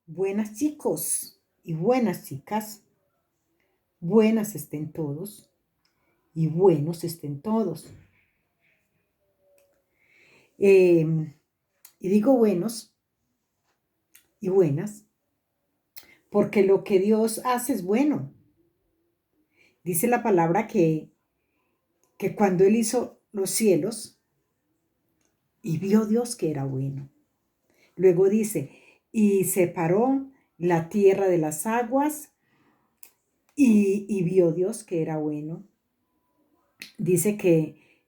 Buenas chicos y buenas chicas, buenas estén todos y buenos estén todos. Y digo buenos y buenas porque lo que Dios hace es bueno. Dice la palabra que cuando Él hizo los cielos y vio Dios que era bueno. Luego dice, y separó la tierra de las aguas y vio Dios que era bueno. Dice que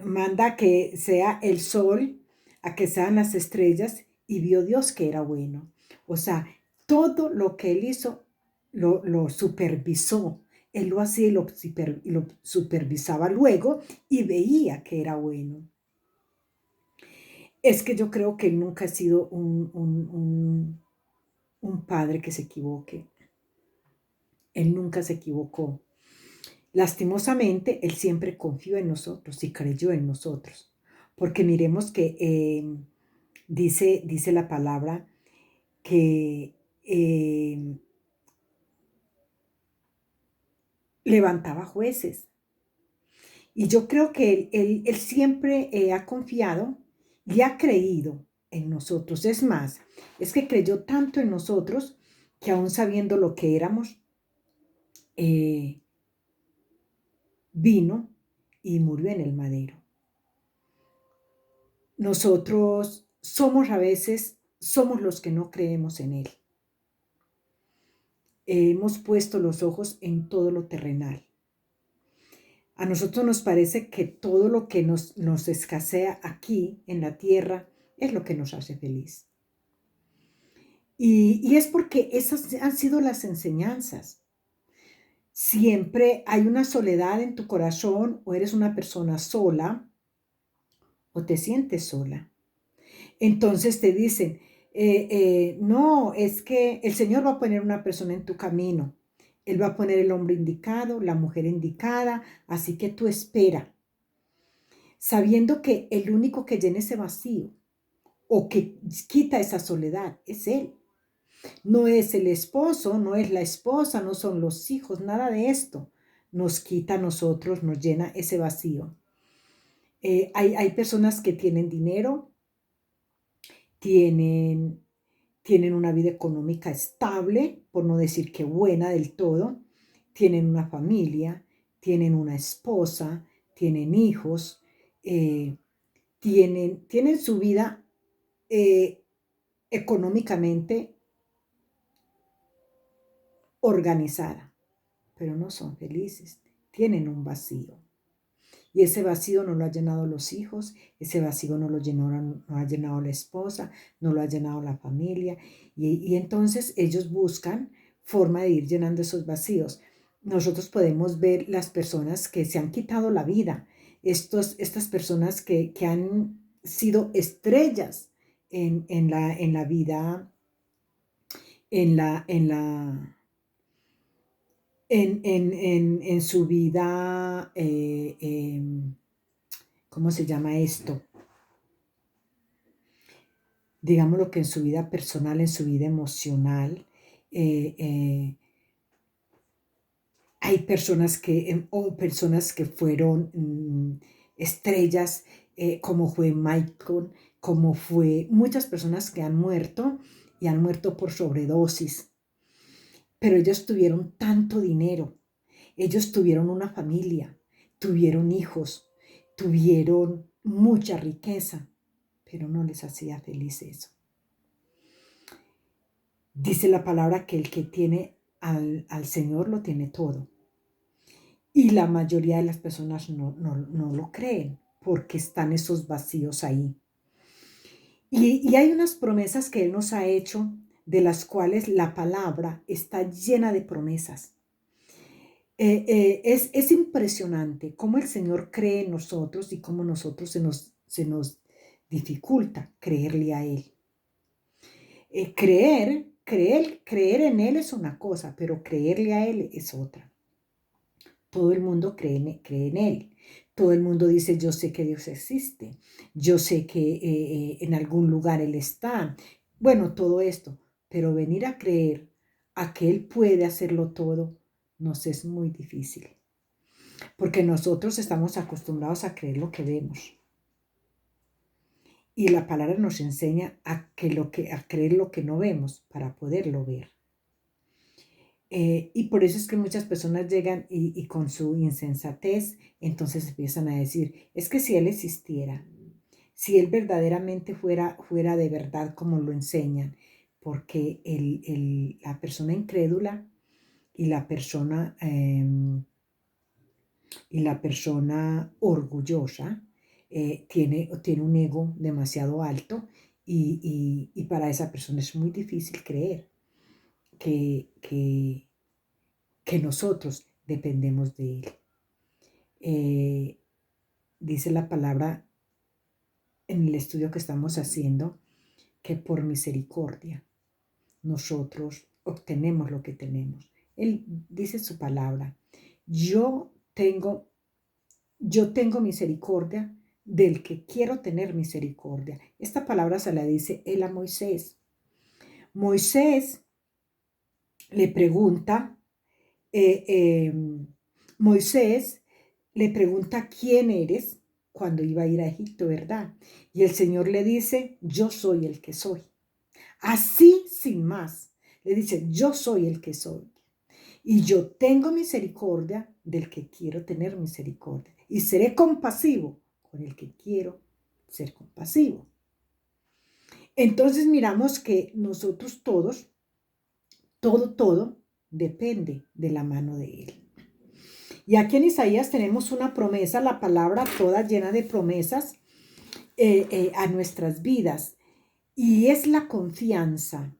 manda que sea el sol, a que sean las estrellas, y vio Dios que era bueno. O sea, todo lo que él hizo lo supervisó. Él lo hacía y lo supervisaba luego y veía que era bueno. Es que yo creo que él nunca ha sido un padre que se equivoque. Él nunca se equivocó. Lastimosamente, Él siempre confió en nosotros y creyó en nosotros, porque miremos que dice la palabra que levantaba jueces. Y yo creo que Él siempre ha confiado y ha creído en nosotros. Es más, es que creyó tanto en nosotros que aún sabiendo lo que éramos, eh, vino y murió en el madero. Nosotros somos a veces, somos los que no creemos en Él. Hemos puesto los ojos en todo lo terrenal. A nosotros nos parece que todo lo que nos escasea aquí en la tierra es lo que nos hace feliz. Y es porque esas han sido las enseñanzas. Siempre hay una soledad en tu corazón o eres una persona sola o te sientes sola. Entonces te dicen, no, es que el Señor va a poner una persona en tu camino. Él va a poner el hombre indicado, la mujer indicada, así que tú espera, sabiendo que el único que llena ese vacío o que quita esa soledad es Él. No es el esposo, no es la esposa, no son los hijos, nada de esto. Nos quita a nosotros, nos llena ese vacío. Hay personas que tienen dinero, tienen una vida económica estable, por no decir que buena del todo, tienen una familia, tienen una esposa, tienen hijos, tienen su vida económicamente organizada, pero no son felices, tienen un vacío. Y ese vacío no lo ha llenado los hijos, ese vacío no ha llenado la esposa, no lo ha llenado la familia. Y entonces ellos buscan forma de ir llenando esos vacíos. Nosotros podemos ver las personas que se han quitado la vida, estas personas que han sido estrellas en la vida, en la, en su vida, ¿cómo se llama esto? Digámoslo que en su vida personal, en su vida emocional, eh, eh, hay personas que fueron estrellas, como fue Michael, como fue muchas personas que han muerto y han muerto por sobredosis. Pero ellos tuvieron tanto dinero, ellos tuvieron una familia, tuvieron hijos, tuvieron mucha riqueza, pero no les hacía feliz eso. Dice la palabra que el que tiene al Señor lo tiene todo. Y la mayoría de las personas no lo creen porque están esos vacíos ahí. Y hay unas promesas que Él nos ha hecho, de las cuales la palabra está llena de promesas. Es impresionante cómo el Señor cree en nosotros y cómo nosotros se nos dificulta creerle a Él. Creer en Él es una cosa, pero creerle a Él es otra. Todo el mundo cree en Él. Todo el mundo dice, yo sé que Dios existe. Yo sé que en algún lugar Él está. Bueno, todo esto. pero venir a creer a que Él puede hacerlo todo nos es muy difícil, porque nosotros estamos acostumbrados a creer lo que vemos. Y la palabra nos enseña a creer lo que no vemos para poderlo ver. Y por eso es que muchas personas llegan y con su insensatez, entonces empiezan a decir, es que si Él existiera, si Él verdaderamente fuera de verdad como lo enseñan, porque la persona incrédula y la persona, orgullosa tiene un ego demasiado alto y para esa persona es muy difícil creer que nosotros dependemos de Él. Dice la palabra en el estudio que estamos haciendo que por misericordia nosotros obtenemos lo que tenemos. Él dice su palabra, yo tengo misericordia del que quiero tener misericordia. Esta palabra se la dice él a Moisés. Moisés le pregunta, Moisés le pregunta quién eres cuando iba a ir a Egipto, ¿verdad? Y el Señor le dice, yo soy el que soy. Así sin más, le dice, yo soy el que soy. Y yo tengo misericordia del que quiero tener misericordia. Y seré compasivo con el que quiero ser compasivo. Entonces miramos que nosotros todos, todo depende de la mano de Él. Y aquí en Isaías tenemos una promesa, la palabra toda llena de promesas a nuestras vidas. Y es la confianza.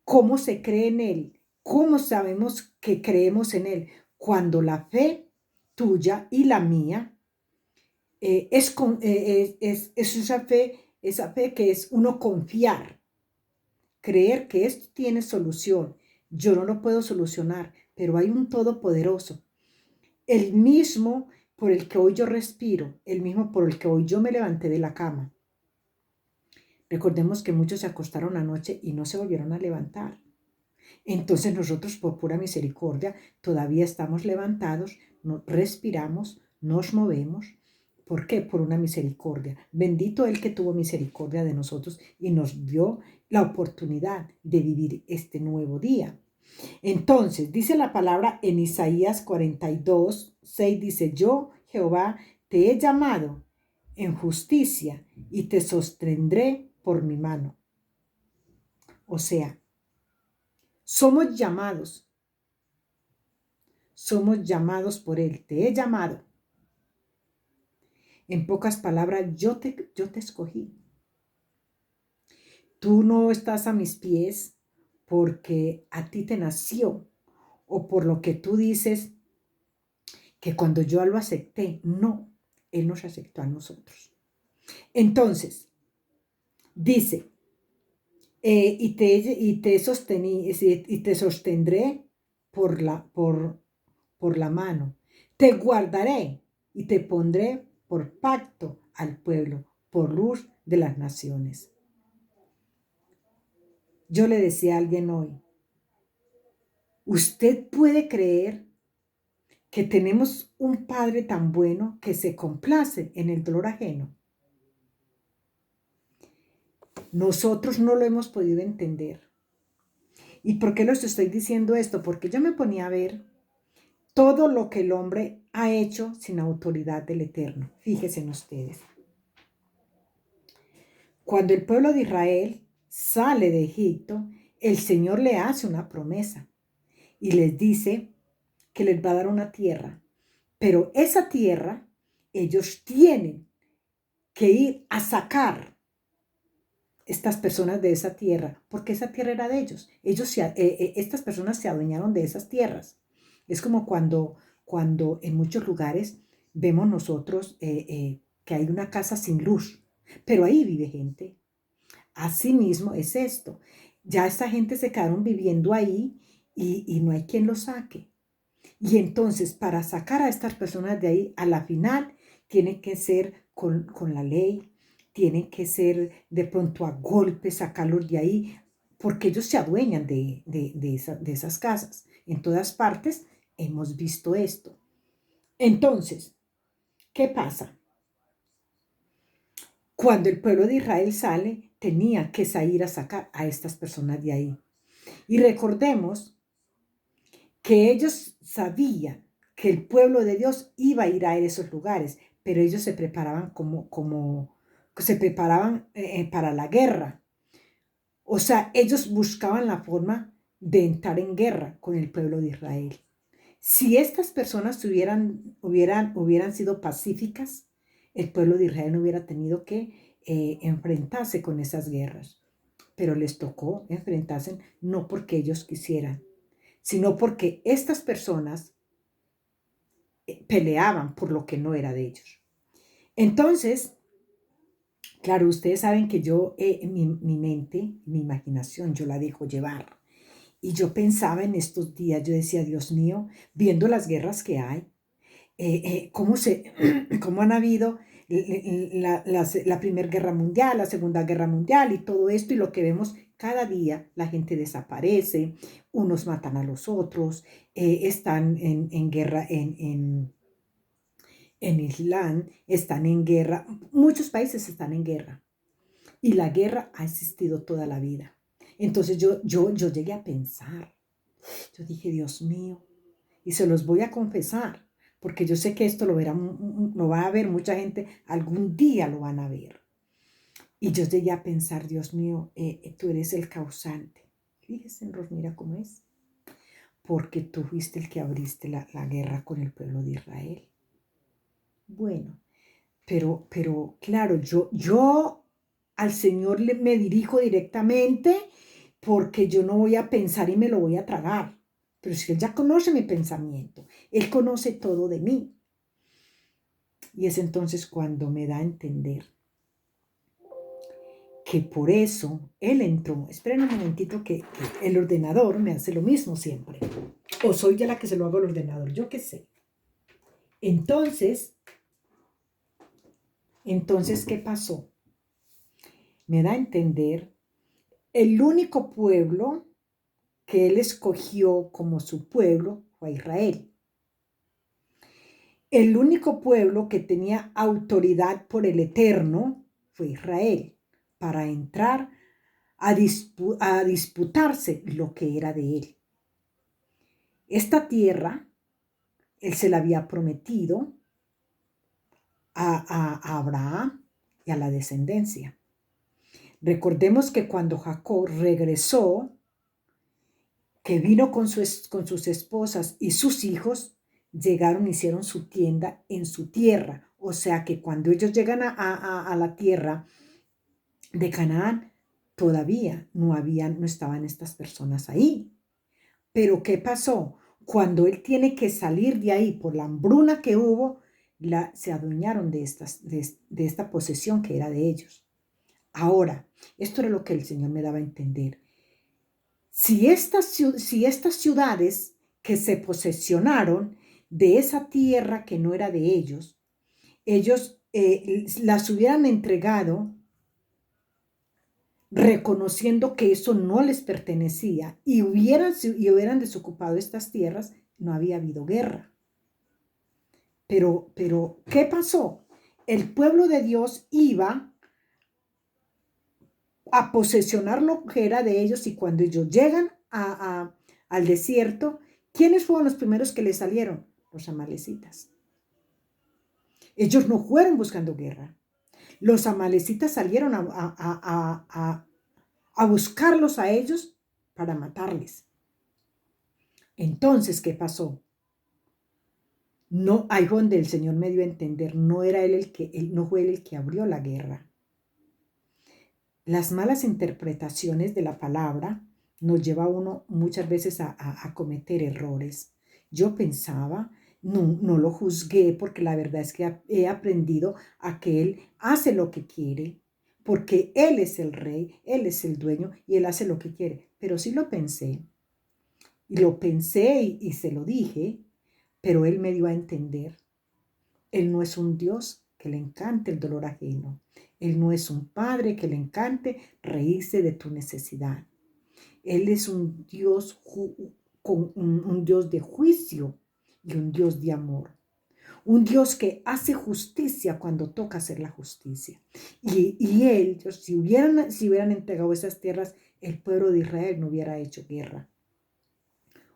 ¿Cómo se cree en Él? ¿Cómo sabemos que creemos en Él? Cuando la fe tuya y la mía es esa fe que es uno confiar, creer que esto tiene solución. Yo no lo puedo solucionar, pero hay un todopoderoso, el mismo por el que hoy yo respiro, el mismo por el que hoy yo me levanté de la cama. Recordemos que muchos se acostaron anoche y no se volvieron a levantar. Entonces nosotros por pura misericordia todavía estamos levantados, respiramos, nos movemos. ¿Por qué? Por una misericordia. Bendito el que tuvo misericordia de nosotros y nos dio la oportunidad de vivir este nuevo día. Entonces, dice la palabra en Isaías 42:6, dice, yo, Jehová, te he llamado en justicia y te sostendré por mi mano. O sea, somos llamados por Él. Te he llamado. En pocas palabras, yo te escogí. Tú no estás a mis pies porque a ti te nació o por lo que tú dices que cuando yo lo acepté. No, Él nos aceptó a nosotros. Entonces, dice, y te sostendré por la mano. Te guardaré y te pondré por pacto al pueblo, por luz de las naciones. Yo le decía a alguien hoy, ¿usted puede creer que tenemos un Padre tan bueno que se complace en el dolor ajeno? Nosotros no lo hemos podido entender. ¿Y por qué les estoy diciendo esto? Porque yo me ponía a ver todo lo que el hombre ha hecho sin autoridad del Eterno. Fíjense en ustedes. Cuando el pueblo de Israel sale de Egipto, el Señor le hace una promesa y les dice que les va a dar una tierra. Pero esa tierra, ellos tienen que ir a sacar estas personas de esa tierra, porque esa tierra era de ellos. Estas personas se adueñaron de esas tierras. Es como cuando en muchos lugares vemos nosotros que hay una casa sin luz, pero ahí vive gente. Así mismo es esto. Ya esta gente se quedaron viviendo ahí y no hay quien los saque. Y entonces, para sacar a estas personas de ahí, a la final, tiene que ser con la ley, tiene que ser de pronto a golpe, sacarlos de ahí, porque ellos se adueñan de esas casas. En todas partes hemos visto esto. Entonces, ¿qué pasa? Cuando el pueblo de Israel sale, tenía que salir a sacar a estas personas de ahí. Y recordemos que ellos sabían que el pueblo de Dios iba a ir a esos lugares, pero ellos se preparaban se preparaban para la guerra. O sea, ellos buscaban la forma de entrar en guerra con el pueblo de Israel. Si estas personas hubieran sido pacíficas, el pueblo de Israel no hubiera tenido que enfrentarse con esas guerras. Pero les tocó enfrentarse no porque ellos quisieran, sino porque estas personas peleaban por lo que no era de ellos. Entonces, claro, ustedes saben que yo, mi mente, mi imaginación, yo la dejo llevar. Y yo pensaba en estos días, yo decía, Dios mío, viendo las guerras que hay, cómo han habido la Primera Guerra Mundial, la Segunda Guerra Mundial y todo esto, y lo que vemos cada día, la gente desaparece, unos matan a los otros, están en guerra en Islam, están en guerra, muchos países están en guerra, y la guerra ha existido toda la vida. Entonces yo llegué a pensar, yo dije, Dios mío, y se los voy a confesar, porque yo sé que esto lo va a ver mucha gente, algún día lo van a ver. Y yo llegué a pensar, Dios mío, tú eres el causante. Fíjese, mira cómo es. Porque tú fuiste el que abriste la guerra con el pueblo de Israel. Bueno, pero claro, yo al Señor me dirijo directamente porque yo no voy a pensar y me lo voy a tragar. Pero si Él ya conoce mi pensamiento, Él conoce todo de mí. Y es entonces cuando me da a entender que por eso Él entró. Esperen un momentito que el ordenador me hace lo mismo siempre. O soy yo la que se lo hago al ordenador, yo qué sé. Entonces, ¿qué pasó? Me da a entender el único pueblo que Él escogió como su pueblo fue Israel. El único pueblo que tenía autoridad por el Eterno fue Israel para entrar a disputarse lo que era de él. Esta tierra, él se la había prometido a Abraham y a la descendencia. Recordemos que cuando Jacob regresó, que vino con sus esposas y sus hijos, llegaron y hicieron su tienda en su tierra. O sea que cuando ellos llegan a la tierra de Canaán, todavía no estaban estas personas ahí. Pero ¿qué pasó? Cuando él tiene que salir de ahí por la hambruna que hubo, se adueñaron de esta posesión que era de ellos. Ahora, esto era lo que el Señor me daba a entender. Si estas ciudades que se posesionaron de esa tierra que no era de ellos las hubieran entregado reconociendo que eso no les pertenecía y hubieran desocupado estas tierras, no había habido guerra. Pero, ¿qué pasó? El pueblo de Dios iba a posesionar lo que era de ellos y cuando ellos llegan al desierto, ¿quiénes fueron los primeros que les salieron? Los amalecitas. Ellos no fueron buscando guerra. Los amalecitas salieron a buscarlos a ellos para matarles. Entonces, ¿qué pasó? No, ahí donde el Señor me dio a entender, no era no fue él el que abrió la guerra. Las malas interpretaciones de la palabra nos lleva a uno muchas veces a cometer errores. Yo pensaba, no lo juzgué porque la verdad es que he aprendido a que Él hace lo que quiere, porque Él es el rey, Él es el dueño y Él hace lo que quiere. Pero sí lo pensé, y se lo dije, pero Él me dio a entender. Él no es un Dios que le encante el dolor ajeno. Él no es un padre que le encante reírse de tu necesidad. Él es un Dios, con un Dios de juicio y un Dios de amor. Un Dios que hace justicia cuando toca hacer la justicia. Y ellos, si hubieran entregado esas tierras, el pueblo de Israel no hubiera hecho guerra.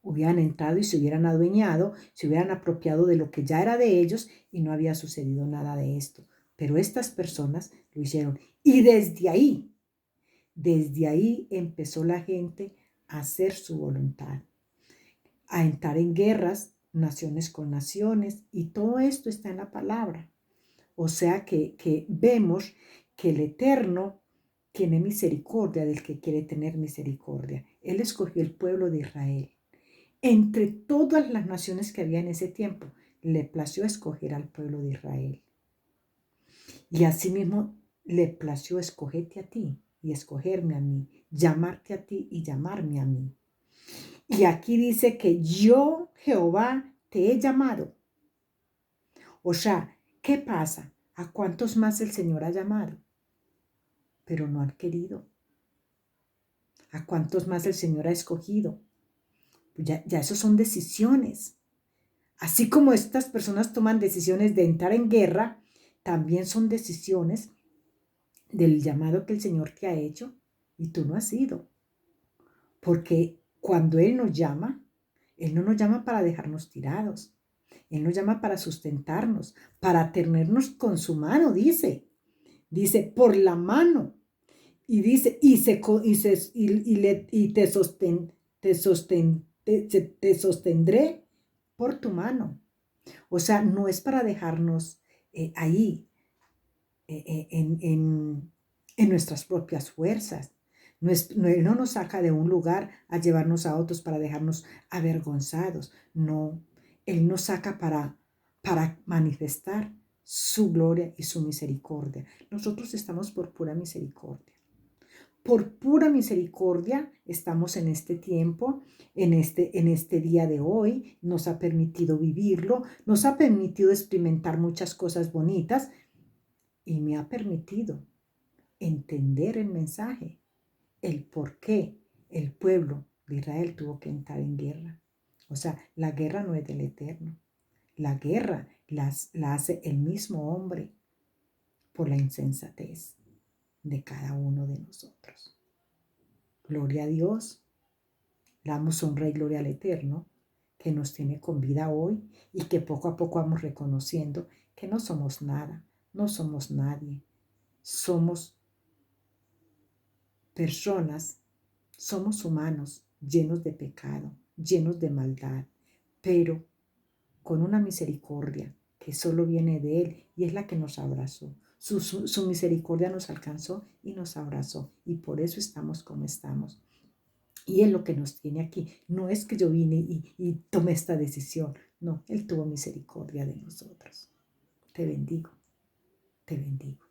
Hubieran entrado y se hubieran adueñado, se hubieran apropiado de lo que ya era de ellos y no había sucedido nada de esto. Pero estas personas lo hicieron. Y desde ahí empezó la gente a hacer su voluntad, a entrar en guerras, naciones con naciones, y todo esto está en la palabra. O sea que vemos que el Eterno tiene misericordia del que quiere tener misericordia. Él escogió el pueblo de Israel. Entre todas las naciones que había en ese tiempo, le plació escoger al pueblo de Israel. Y asimismo le plació escogerte a ti y escogerme a mí, llamarte a ti y llamarme a mí. Y aquí dice que yo, Jehová, te he llamado. O sea, ¿qué pasa? ¿A cuántos más el Señor ha llamado? Pero no han querido. ¿A cuántos más el Señor ha escogido? Pues ya eso son decisiones. Así como estas personas toman decisiones de entrar en guerra, también son decisiones del llamado que el Señor te ha hecho y tú no has ido. Porque cuando Él no nos llama para dejarnos tirados. Él nos llama para sustentarnos, para tenernos con su mano, dice. Dice, por la mano. Y dice, te sostendré por tu mano. O sea, no es para dejarnos ahí en nuestras propias fuerzas. Él no nos saca de un lugar a llevarnos a otros para dejarnos avergonzados. No, Él nos saca para manifestar su gloria y su misericordia. Nosotros estamos por pura misericordia. Por pura misericordia estamos en este tiempo, en este día de hoy. Nos ha permitido vivirlo, nos ha permitido experimentar muchas cosas bonitas y me ha permitido entender el mensaje, el por qué el pueblo de Israel tuvo que entrar en guerra. O sea, la guerra no es del Eterno. La guerra la hace el mismo hombre por la insensatez de cada uno de nosotros. Gloria a Dios, damos honra y gloria al Eterno, que nos tiene con vida hoy y que poco a poco vamos reconociendo que no somos nada, no somos nadie. Somos personas, somos humanos llenos de pecado, llenos de maldad, pero con una misericordia que solo viene de Él y es la que nos abrazó. Su misericordia nos alcanzó y nos abrazó y por eso estamos como estamos. Y Él lo que nos tiene aquí no es que yo vine y tomé esta decisión, no, Él tuvo misericordia de nosotros. Te bendigo, te bendigo.